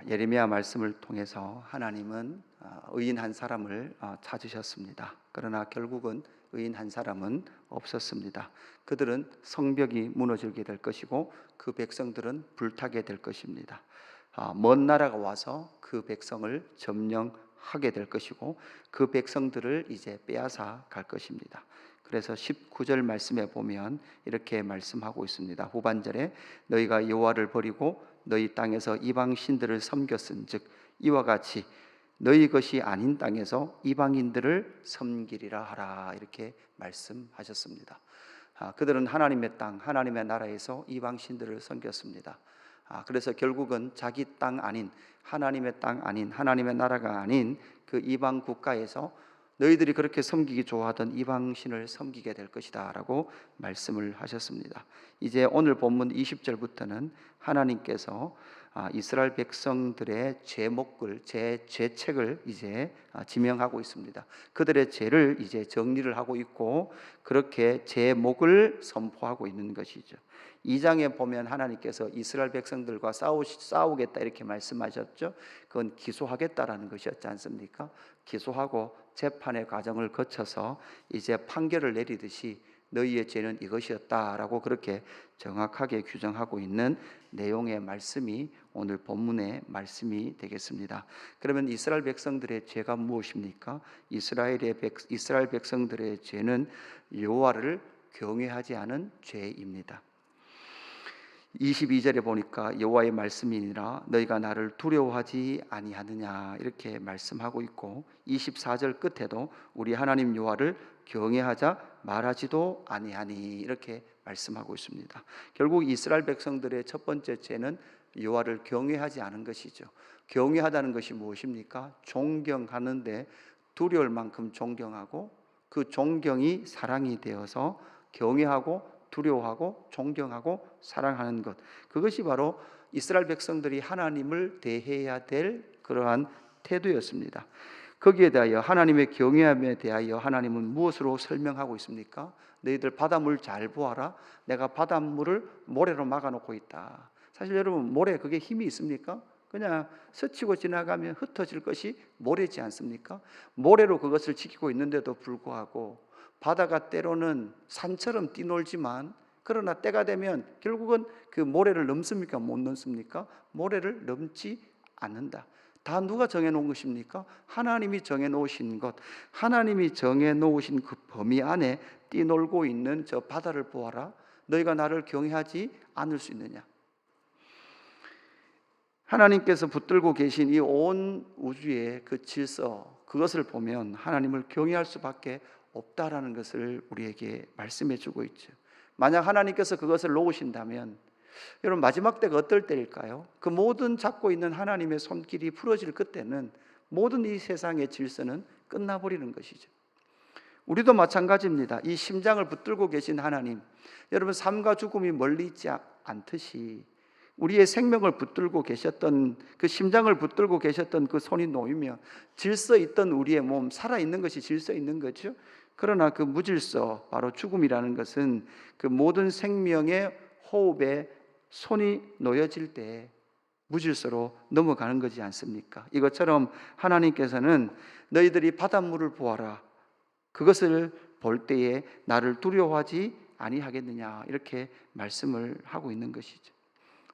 예레미야 말씀을 통해서 하나님은 의인 한 사람을 찾으셨습니다. 그러나 결국은 의인 한 사람은 없었습니다. 그들은 성벽이 무너지게 될 것이고 그 백성들은 불타게 될 것입니다. 먼 나라가 와서 그 백성을 점령하게 될 것이고 그 백성들을 이제 빼앗아 갈 것입니다. 그래서 19절 말씀에 보면 이렇게 말씀하고 있습니다. 후반절에 너희가 여호와를 버리고 너희 땅에서 이방 신들을 섬겼은즉 이와 같이 너희 것이 아닌 땅에서 이방인들을 섬기리라 하라, 이렇게 말씀하셨습니다. 그들은 하나님의 땅, 하나님의 나라에서 이방 신들을 섬겼습니다. 그래서 결국은 자기 땅 아닌, 하나님의 땅 아닌, 하나님의 나라가 아닌 그 이방 국가에서 너희들이 그렇게 섬기기 좋아하던 이방신을 섬기게 될 것이다 라고 말씀을 하셨습니다. 이제 오늘 본문 20절부터는 하나님께서 이스라엘 백성들의 죄책을 이제 지명하고 있습니다. 그들의 죄를 이제 정리를 하고 있고 그렇게 제목을 선포하고 있는 것이죠. 2장에 보면 하나님께서 이스라엘 백성들과 싸우겠다 이렇게 말씀하셨죠. 그건 기소하겠다라는 것이었지 않습니까? 기소하고 재판의 과정을 거쳐서 이제 판결을 내리듯이 너희의 죄는 이것이었다라고 그렇게 정확하게 규정하고 있는 내용의 말씀이 오늘 본문의 말씀이 되겠습니다. 그러면 이스라엘 백성들의 죄가 무엇입니까? 이스라엘 백성들의 죄는 여호와를 경외하지 않은 죄입니다. 22절에 보니까 여호와의 말씀이니라 너희가 나를 두려워하지 아니하느냐 이렇게 말씀하고 있고 24절 끝에도 우리 하나님 여호와를 경외하자 말하지도 아니하니 이렇게 말씀하고 있습니다. 결국 이스라엘 백성들의 첫 번째 죄는 여호와를 경외하지 않은 것이죠. 경외하다는 것이 무엇입니까? 존경하는데 두려울 만큼 존경하고 그 존경이 사랑이 되어서 경외하고 두려워하고 존경하고 사랑하는 것, 그것이 바로 이스라엘 백성들이 하나님을 대해야 될 그러한 태도였습니다. 거기에 대하여 하나님의 경외함에 대하여 하나님은 무엇으로 설명하고 있습니까? 너희들 바닷물 잘 보아라. 내가 바닷물을 모래로 막아놓고 있다. 사실 여러분, 모래 그게 힘이 있습니까? 그냥 스치고 지나가면 흩어질 것이 모래지 않습니까? 모래로 그것을 지키고 있는데도 불구하고 바다가 때로는 산처럼 뛰놀지만 그러나 때가 되면 결국은 그 모래를 넘습니까? 못 넘습니까? 모래를 넘지 않는다. 다 누가 정해놓은 것입니까? 하나님이 정해놓으신 것, 하나님이 정해놓으신 그 범위 안에 뛰놀고 있는 저 바다를 보아라. 너희가 나를 경외하지 않을 수 있느냐? 하나님께서 붙들고 계신 이 온 우주의 그 질서, 그것을 보면 하나님을 경외할 수밖에 없다라는 것을 우리에게 말씀해 주고 있죠. 만약 하나님께서 그것을 놓으신다면 여러분, 마지막 때가 어떨 때일까요? 그 모든 잡고 있는 하나님의 손길이 풀어질 그때는 모든 이 세상의 질서는 끝나버리는 것이죠. 우리도 마찬가지입니다. 이 심장을 붙들고 계신 하나님, 여러분, 삶과 죽음이 멀리 있지 않듯이 우리의 생명을 붙들고 계셨던 그 심장을 붙들고 계셨던 그 손이 놓이면 질서 있던 우리의 몸, 살아있는 것이 질서 있는 거죠. 그러나 그 무질서, 바로 죽음이라는 것은 그 모든 생명의 호흡에 손이 놓여질 때 무질서로 넘어가는 거지 않습니까? 이것처럼 하나님께서는 너희들이 바닷물을 보아라. 그것을 볼 때에 나를 두려워하지 아니하겠느냐, 이렇게 말씀을 하고 있는 것이죠.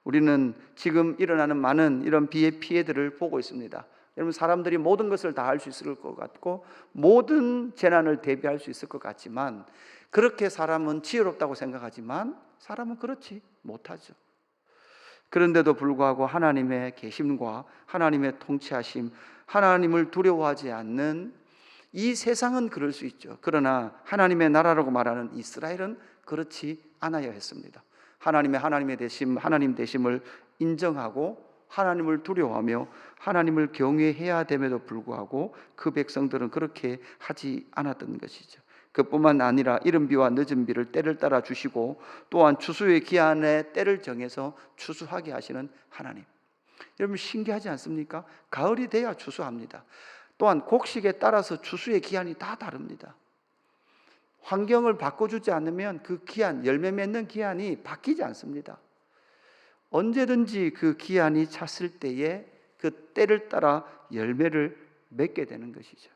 우리는 지금 일어나는 많은 이런 비의 피해들을 보고 있습니다. 여러분, 사람들이 모든 것을 다 할 수 있을 것 같고 모든 재난을 대비할 수 있을 것 같지만, 그렇게 사람은 지혜롭다고 생각하지만 사람은 그렇지 못하죠. 그런데도 불구하고 하나님의 계심과 하나님의 통치하심, 하나님을 두려워하지 않는 이 세상은 그럴 수 있죠. 그러나 하나님의 나라라고 말하는 이스라엘은 그렇지 않아야 했습니다. 하나님 되심을 인정하고 하나님을 두려워하며 하나님을 경외해야 됨에도 불구하고 그 백성들은 그렇게 하지 않았던 것이죠. 그뿐만 아니라 이른 비와 늦은 비를 때를 따라 주시고 또한 추수의 기한에 때를 정해서 추수하게 하시는 하나님. 여러분, 신기하지 않습니까? 가을이 돼야 추수합니다. 또한 곡식에 따라서 추수의 기한이 다 다릅니다. 환경을 바꿔주지 않으면 그 기한, 열매 맺는 기한이 바뀌지 않습니다. 언제든지 그 기한이 찼을 때에 그 때를 따라 열매를 맺게 되는 것이죠.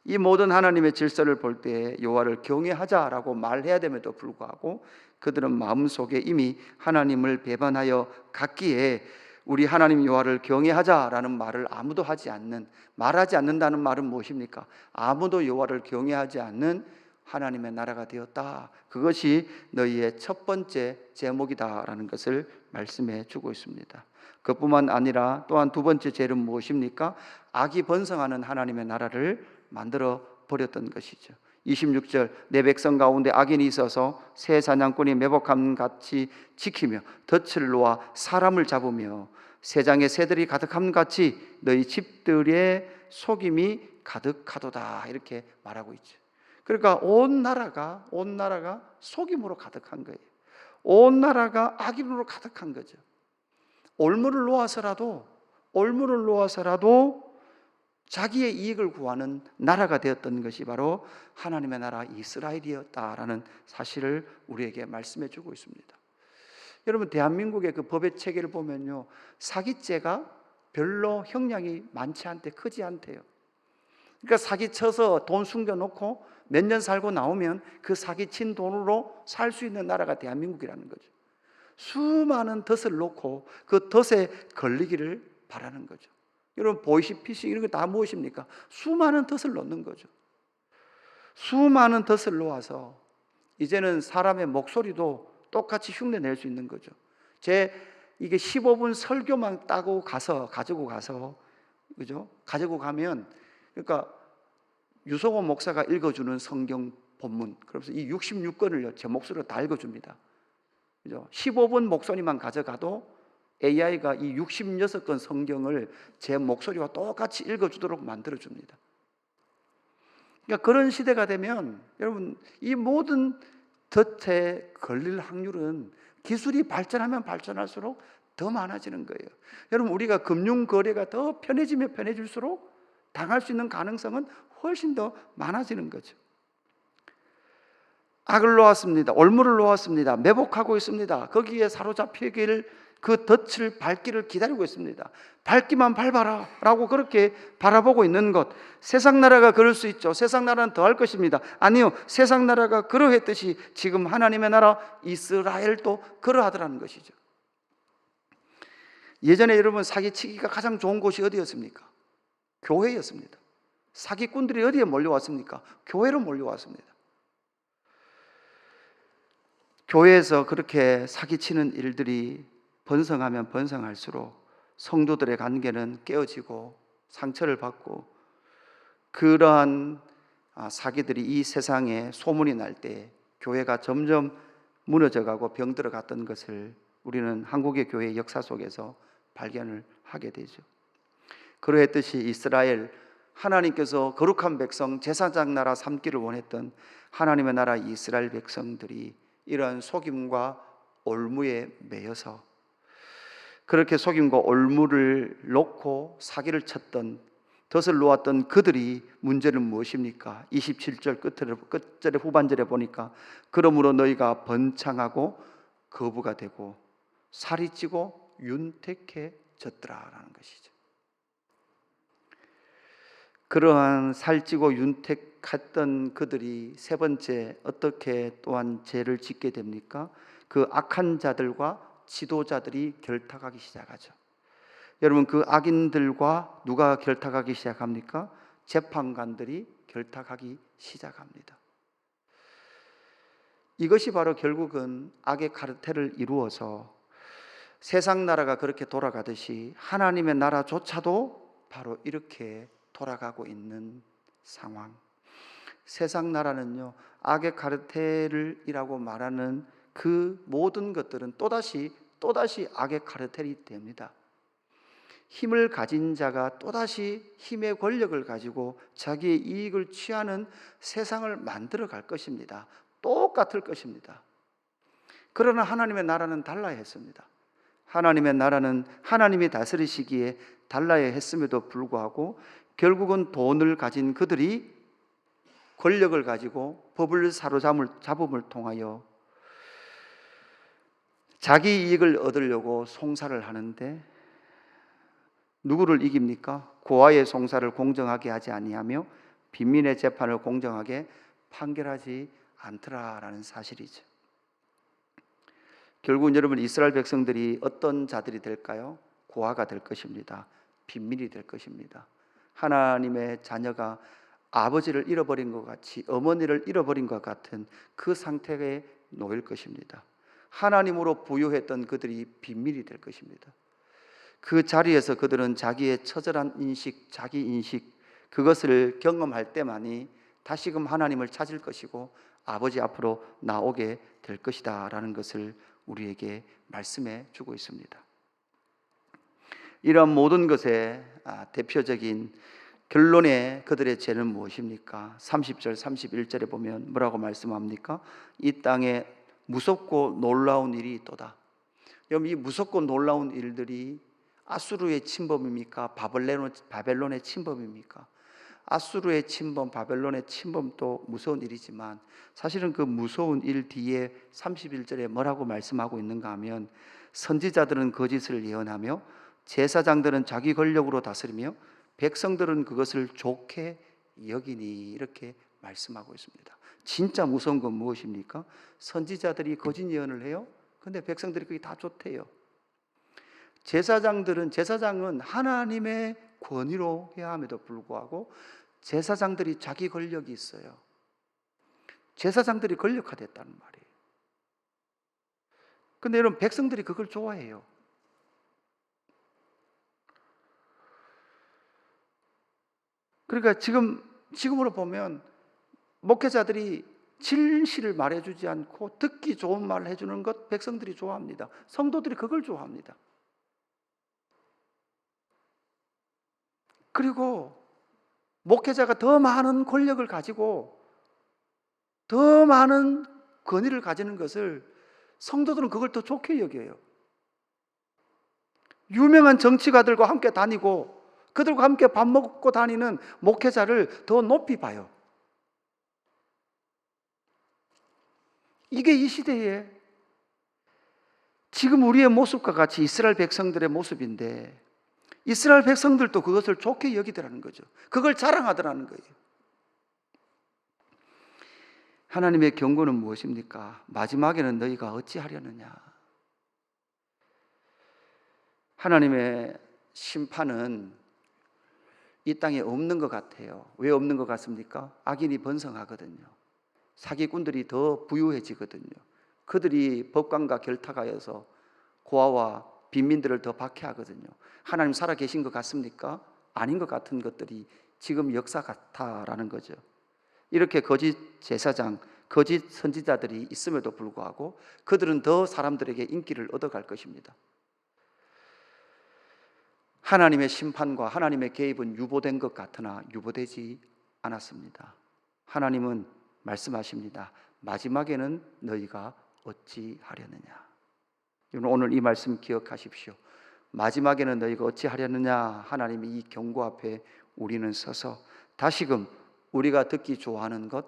이 모든 하나님의 질서를 볼 때 여호와를 경외하자라고 말해야 됨에도 불구하고 그들은 마음속에 이미 하나님을 배반하여 갔기에 우리 하나님 여호와를 경외하자라는 말을 아무도 하지 않는, 말하지 않는다는 말은 무엇입니까? 아무도 여호와를 경외하지 않는 하나님의 나라가 되었다. 그것이 너희의 첫 번째 제목이다라는 것을 말씀해 주고 있습니다. 그뿐만 아니라 또한 두 번째 죄는 무엇입니까? 악이 번성하는 하나님의 나라를 만들어 버렸던 것이죠. 26절, 내 백성 가운데 악인이 있어서 새 사냥꾼이 매복함 같이 지키며 덫을 놓아 사람을 잡으며 새장에 새들이 가득함 같이 너희 집들의 속임이 가득하도다, 이렇게 말하고 있죠. 그러니까 온 나라가 속임으로 가득한 거예요. 온 나라가 악인으로 가득한 거죠. 올무를 놓아서라도 자기의 이익을 구하는 나라가 되었던 것이 바로 하나님의 나라 이스라엘이었다라는 사실을 우리에게 말씀해 주고 있습니다. 여러분, 대한민국의 그 법의 체계를 보면요, 사기죄가 별로 형량이 많지 않대, 크지 않대요. 그러니까 사기쳐서 돈 숨겨놓고 몇 년 살고 나오면 그 사기친 돈으로 살 수 있는 나라가 대한민국이라는 거죠. 수많은 덫을 놓고 그 덫에 걸리기를 바라는 거죠. 여러분, 보이시피싱 이런 거 다 무엇입니까? 수많은 덫을 놓는 거죠. 수많은 덫을 놓아서 이제는 사람의 목소리도 똑같이 흉내 낼 수 있는 거죠. 이게 15분 설교만 따고 가지고 가면, 그러니까 유성호 목사가 읽어주는 성경 본문, 그래서 이 66권을 제 목소리로 다 읽어줍니다. 그죠? 15분 목소리만 가져가도 AI가 이 66권 성경을 제 목소리와 똑같이 읽어주도록 만들어줍니다. 그러니까 그런 시대가 되면 여러분, 이 모든 덫에 걸릴 확률은 기술이 발전하면 발전할수록 더 많아지는 거예요. 여러분, 우리가 금융거래가 더 편해지면 편해질수록 당할 수 있는 가능성은 훨씬 더 많아지는 거죠. 악을 놓았습니다. 올무를 놓았습니다. 매복하고 있습니다. 거기에 사로잡히기를, 그 덫을 밟기를 기다리고 있습니다. 밟기만 밟아라 라고 그렇게 바라보고 있는 것. 세상 나라가 그럴 수 있죠. 세상 나라는 더 할 것입니다. 아니요, 세상 나라가 그러했듯이 지금 하나님의 나라 이스라엘도 그러하더라는 것이죠. 예전에 여러분, 사기치기가 가장 좋은 곳이 어디였습니까? 교회였습니다. 사기꾼들이 어디에 몰려왔습니까? 교회로 몰려왔습니다. 교회에서 그렇게 사기치는 일들이 번성하면 번성할수록 성도들의 관계는 깨어지고 상처를 받고, 그러한 사기들이 이 세상에 소문이 날 때 교회가 점점 무너져가고 병들어갔던 것을 우리는 한국의 교회의 역사 속에서 발견을 하게 되죠. 그러했듯이 이스라엘, 하나님께서 거룩한 백성, 제사장 나라 삼기를 원했던 하나님의 나라 이스라엘 백성들이 이러한 속임과 올무에 매여서 그렇게 속임과 올무를 놓고 사기를 쳤던, 덫을 놓았던 그들이 문제는 무엇입니까? 27절 끝절에 후반절에 보니까 그러므로 너희가 번창하고 거부가 되고 살이 찌고 윤택해졌더라라는 것이죠. 그러한 살찌고 윤택했던 그들이 세 번째 어떻게 또한 죄를 짓게 됩니까? 그 악한 자들과 지도자들이 결탁하기 시작하죠. 여러분, 그 악인들과 누가 결탁하기 시작합니까? 재판관들이 결탁하기 시작합니다. 이것이 바로 결국은 악의 카르텔을 이루어서 세상 나라가 그렇게 돌아가듯이 하나님의 나라조차도 바로 이렇게 돌아가고 있는 상황. 세상 나라는요, 악의 카르텔이라고 말하는 그 모든 것들은 또다시 악의 카르텔이 됩니다. 힘을 가진 자가 또다시 힘의 권력을 가지고 자기의 이익을 취하는 세상을 만들어 갈 것입니다. 똑같을 것입니다. 그러나 하나님의 나라는 달라야 했습니다. 하나님의 나라는 하나님이 다스리시기에 달라야 했음에도 불구하고 결국은 돈을 가진 그들이 권력을 가지고 법을 사로잡음을 통하여 자기 이익을 얻으려고 송사를 하는데 누구를 이깁니까? 고아의 송사를 공정하게 하지 아니하며 빈민의 재판을 공정하게 판결하지 않더라라는 사실이죠. 결국은 여러분, 이스라엘 백성들이 어떤 자들이 될까요? 고아가 될 것입니다. 빈민이 될 것입니다. 하나님의 자녀가 아버지를 잃어버린 것 같이, 어머니를 잃어버린 것 같은 그 상태에 놓일 것입니다. 하나님으로 부유했던 그들이 빈민이 될 것입니다. 그 자리에서 그들은 자기의 처절한 인식, 자기 인식, 그것을 경험할 때만이 다시금 하나님을 찾을 것이고 아버지 앞으로 나오게 될 것이다 라는 것을 우리에게 말씀해 주고 있습니다. 이런 모든 것의 대표적인 결론의 그들의 죄는 무엇입니까? 30절 31절에 보면 뭐라고 말씀합니까? 이 땅에 무섭고 놀라운 일이 있도다. 여러분, 이 무섭고 놀라운 일들이 아수르의 침범입니까? 바벨론의 침범입니까? 아수르의 침범, 바벨론의 침범도 무서운 일이지만 사실은 그 무서운 일 뒤에 31절에 뭐라고 말씀하고 있는가 하면 선지자들은 거짓을 예언하며 제사장들은 자기 권력으로 다스리며 백성들은 그것을 좋게 여기니, 이렇게 말씀하고 있습니다. 진짜 무서운 건 무엇입니까? 선지자들이 거짓 예언을 해요. 근데 백성들이 그게 다 좋대요. 제사장은 하나님의 권위로 해야 함에도 불구하고 제사장들이 자기 권력이 있어요. 제사장들이 권력화됐다는 말이에요. 근데 여러분, 백성들이 그걸 좋아해요. 그러니까 지금으로 보면 목회자들이 진실을 말해주지 않고 듣기 좋은 말을 해주는 것 백성들이 좋아합니다. 성도들이 그걸 좋아합니다. 그리고 목회자가 더 많은 권력을 가지고 더 많은 권위를 가지는 것을 성도들은 그걸 더 좋게 여겨요. 유명한 정치가들과 함께 다니고 그들과 함께 밥 먹고 다니는 목회자를 더 높이 봐요. 이게 이 시대에 지금 우리의 모습과 같이 이스라엘 백성들의 모습인데, 이스라엘 백성들도 그것을 좋게 여기더라는 거죠. 그걸 자랑하더라는 거예요. 하나님의 경고는 무엇입니까? 마지막에는 너희가 어찌하려느냐. 하나님의 심판은 이 땅에 없는 것 같아요. 왜 없는 것 같습니까? 악인이 번성하거든요. 사기꾼들이 더 부유해지거든요. 그들이 법관과 결탁하여서 고아와 빈민들을 더 박해하거든요. 하나님 살아계신 것 같습니까? 아닌 것 같은 것들이 지금 역사 같다라는 거죠. 이렇게 거짓 제사장, 거짓 선지자들이 있음에도 불구하고 그들은 더 사람들에게 인기를 얻어갈 것입니다. 하나님의 심판과 하나님의 개입은 유보된 것 같으나 유보되지 않았습니다. 하나님은 말씀하십니다. 마지막에는 너희가 어찌하려느냐. 오늘 이 말씀 기억하십시오. 마지막에는 너희가 어찌하려느냐. 하나님의 이 경고 앞에 우리는 서서 다시금 우리가 듣기 좋아하는 것,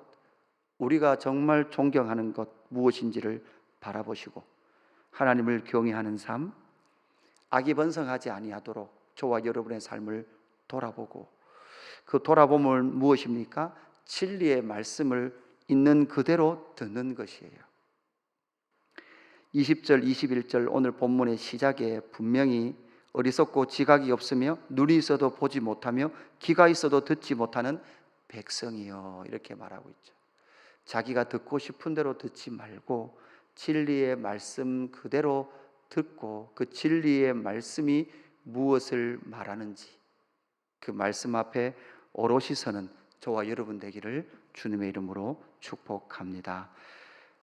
우리가 정말 존경하는 것 무엇인지를 바라보시고 하나님을 경외하는 삶, 악이 번성하지 아니하도록 저와 여러분의 삶을 돌아보고, 그 돌아봄은 무엇입니까? 진리의 말씀을 있는 그대로 듣는 것이에요. 20절, 21절 오늘 본문의 시작에 분명히 어리석고 지각이 없으며 눈이 있어도 보지 못하며 귀가 있어도 듣지 못하는 백성이요, 이렇게 말하고 있죠. 자기가 듣고 싶은 대로 듣지 말고 진리의 말씀 그대로 듣고 그 진리의 말씀이 무엇을 말하는지 그 말씀 앞에 오롯이 서는 저와 여러분 되기를 주님의 이름으로 축복합니다.